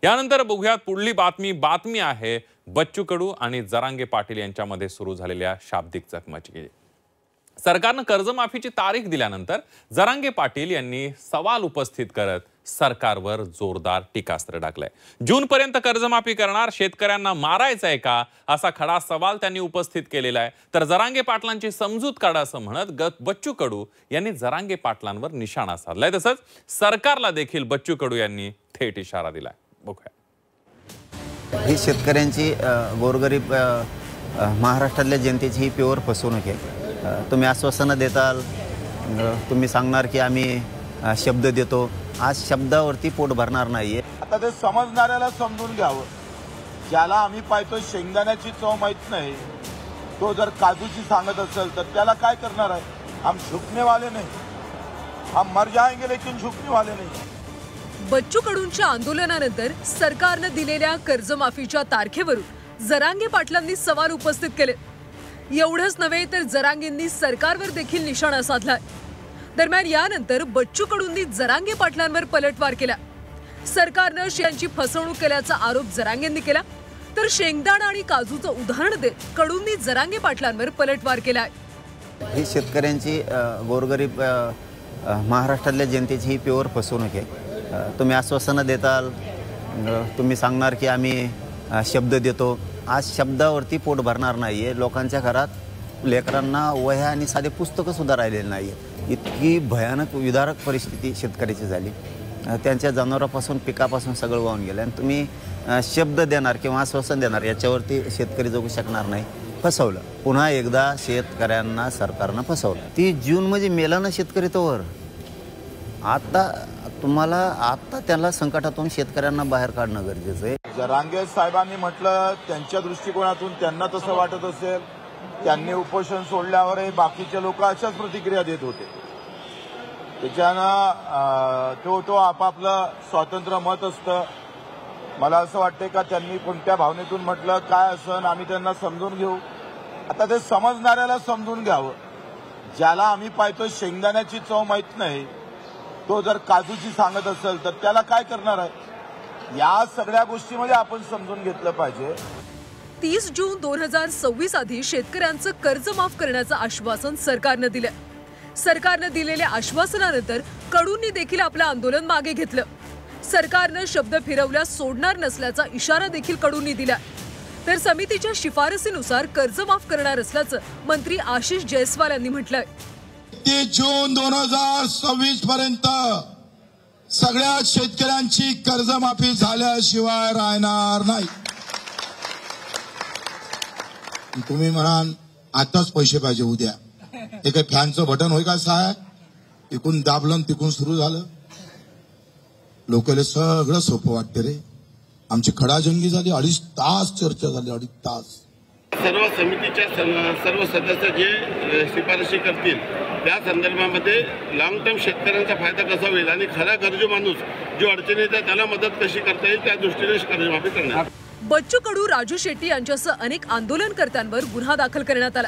यानंतर बघूयात पुढली बातमी आहे बच्चू कडू आणि जरांगे पाटील यांच्यामध्ये सुरू झालेल्या शाब्दिक चकमकीची। सरकारने कर्जमाफीची तारीख दिल्यानंतर जरांगे पाटील यांनी सवाल उपस्थित करत सरकारवर जोरदार टीकास्त्र टाकलंय। जून पर्यंत कर्जमाफी करणार शेतकऱ्यांना मारायचंय का असा खडा सवाल त्यांनी उपस्थित केलेला आहे। तर जरांगे पाटलांची समजूत काढा असं म्हणत बच्चू कडू यांनी जरांगे पाटलांवर निशाणा साधलाय। तसंच सरकारला देखील बच्चू कडू यांनी थेट इशारा दिलाय। बघूया। ही शेतकऱ्यांची गोरगरीब महाराष्ट्रातल्या जनतेची ही प्युअर फसवणूक आहे। तुम्ही आश्वासनं देताल, तुम्ही सांगणार की आम्ही शब्द देतो, आज शब्दावरती पोट भरणार नाहीये। आता ते समजणाऱ्याला समजून घ्यावं। ज्याला आम्ही पाहतो शेंगदाण्याची चव माहित नाही, तो जर काजूची सांगत असेल तर त्याला काय करणार आहे? हम झुकने वाले नहीं, हम मर जाएंगे लेकिन झुकने वाले नहीं। बच्चू कडूंच्या आंदोलनानंतर सरकारने दिलेल्या कर्जमाफीच्या तारखेवरून जरांगे पाटलांनी सवाल उपस्थित केले। एवढंच नव्हे तर जरांगेंनी सरकारवर देखील निशाणा साधलाय। दरम्यान यानंतर बच्चू कडूंनी जरांगे पाटलांवर पलटवार केला। सरकारने शेतकऱ्यांची फसवणूक केल्याचा आरोप जरांगेंनी केला, तर शेंगदाणा आणि काजूचं उदाहरण देत कडूंनी जरांगे पाटलांवर पलटवार केलाय। ही शेतकऱ्यांची गोरगरीब महाराष्ट्रातल्या जनतेची ही प्युअर फसवणूक आहे। तुम्ही आश्वासनं देताल, तुम्ही सांगणार की आम्ही शब्द देतो, आज शब्दावरती पोट भरणार नाहीये। लोकांच्या घरात लेकरांना वह्या आणि साधे पुस्तकं सुद्धा राहिलेली नाहीये। इतकी भयानक विदारक परिस्थिती शेतकऱ्याची झाली। त्यांच्या जनावरांपासून पिकापासून सगळं वाहून गेलं आणि तुम्ही शब्द देणार किंवा आश्वासन देणार याच्यावरती शेतकरी जगू शकणार नाही। फसवलं, पुन्हा एकदा शेतकऱ्यांना सरकारनं फसवलं। 30 जून म्हणजे मेला ना शेतकरी तोवर। आता त्यांना संकटातून शेतकऱ्यांना बाहेर काढणं गरजेचं आहे। जरांगे साहेबांनी म्हटलं त्यांच्या दृष्टिकोनातून त्यांना तसं वाटत असेल, त्यांनी उपोषण सोडल्यावर बाकीचे लोक अशाच प्रतिक्रिया देत होते। त्याच्यानं तो आपापलं स्वतंत्र मत असतं। मला असं वाटतं का त्यांनी कोणत्या भावनेतून म्हटलं काय असं आम्ही त्यांना समजून घेऊ। आता ते समजणाऱ्याला समजून घ्यावं। ज्याला आम्ही पाहतो शेंगदाण्याची चव माहित नाही, तो जर काजूची सांगत असेल तर त्याला काय करणार आहे? या सगळ्या गोष्टीमध्ये आपण समजून घेतलं पाहिजे। 30 जून 2026 आधी शेतकऱ्यांचं कर्ज माफ करण्याचं आश्वासन सरकारने दिलं। सरकारने दिलेल्या आश्वासनानंतर कडूंनी देखील आपलं आंदोलन मागे घेतलं। सरकारने शब्द फिरवल्यास सोडणार नसल्याचा इशारा देखील कडूंनी दिला। तर समितीच्या शिफारसीनुसार कर्ज माफ करणार असल्याचं मंत्री आशिष जयस्वाल यांनी म्हटलंय। 30 जून 2026 पर्यंत सगळ्या शेतकऱ्यांची कर्जमाफी झाल्याशिवाय राहणार नाही। तुम्ही म्हणाल आताच पैसे पाहिजे उद्या, हे काही फॅनचं बटन होय का? साहेब इकून दाबलं तिकून सुरू झालं। लोकांना सगळं सोपं वाटतं रे। आमची खडाजंगी झाली, 2.5 तास चर्चा झाली, 2.5 तास। सर्व समितीच्या सर्व सदस्य जे शिफारशी करतील त्या संदर्भामध्ये लॉंग टर्म शेतकऱ्यांचा फायदा कसा होईल आणि खरा गरजू माणूस जो अडचणीत आहे त्याला मदत कशी करता येईल त्या दृष्टीने कर्जमाफी करणार। बच्चू कडू, राजू शेट्टी यांच्यासह अनेक आंदोलनकर्त्यांवर गुन्हा दाखल करण्यात आला।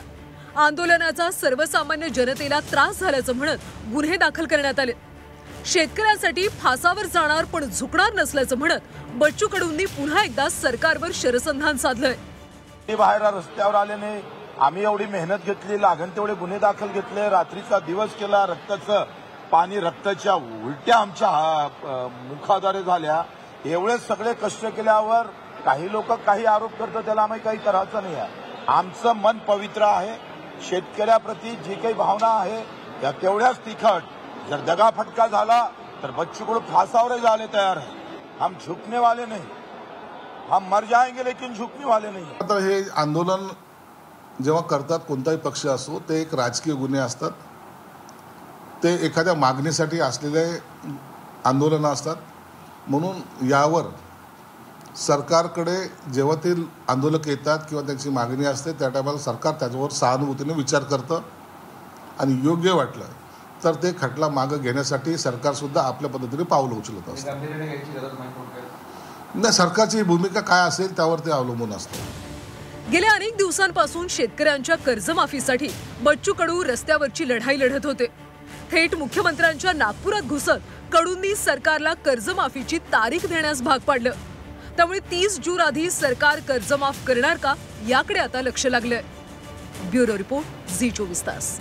आंदोलनाचा सर्वसामान्य जनतेला त्रास झाल्याचं म्हणत गुन्हे दाखल करण्यात आले। शेतकऱ्यांसाठी फासावर जाणार पण झुकणार नसल्याचं म्हणत बच्चू कडूंनी पुन्हा एकदा सरकारवर शरसंधान साधलंय। बाहेर रस्त्यावर आले नाही, आम्ही एवढी मेहनत घेतली, लागण तेवढे गुन्हे दाखल घेतले, रात्रीचा दिवस केला, रक्ताचं पाणी रक्ताच्या उलट्या आमच्या मुखाद्वारे झाल्या। एवढे सगळे कष्ट केल्यावर काही लोक काही आरोप करतात, त्याला आम्ही काही करायचं नाही आहे। आमचं मन पवित्र आहे। शेतकऱ्याप्रती जी काही भावना आहे त्या तेवढ्याच तिखट। जर दगाफटका झाला तर बच्चू कडू फासावर जायला तयार आहे। हम झुकने वाले नहीं, हम मर जाएंगे लेकिन झुकने वाले नहीं। आता हे आंदोलन जेव्हा करतात कोणताही पक्ष असो, ते एक राजकीय गुन्हे असतात। ते एखाद्या मागणीसाठी असलेले आंदोलन असतात। म्हणून यावर सरकारकडे जेव्हा ते आंदोलक येतात किंवा त्यांची मागणी असते त्या टायमाला सरकार त्याच्यावर सहानुभूतीने विचार करतं आणि योग्य वाटलं तर ते खटला मागे घेण्यासाठी सरकार सुद्धा आपल्या पद्धतीने पाऊल उचलत असतं। नाही, सरकारची भूमिका काय असेल त्यावर ते अवलंबून असतं। गेल्या अनेक दिवसांपासून शेतकऱ्यांच्या कर्जमाफीसाठी बच्चू कडू रस्त्यावरची लढाई लढत होते। थेट मुख्यमंत्र्यांच्या नागपुरात घुसत कडूंनी सरकारला कर्जमाफीची तारीख देण्यास भाग पाडलं। त्यामुळे 30 जून आधी सरकार कर्ज माफ करणार का याकडे आता लक्ष लागलंय. ब्युरो रिपोर्ट, झी 24 तास.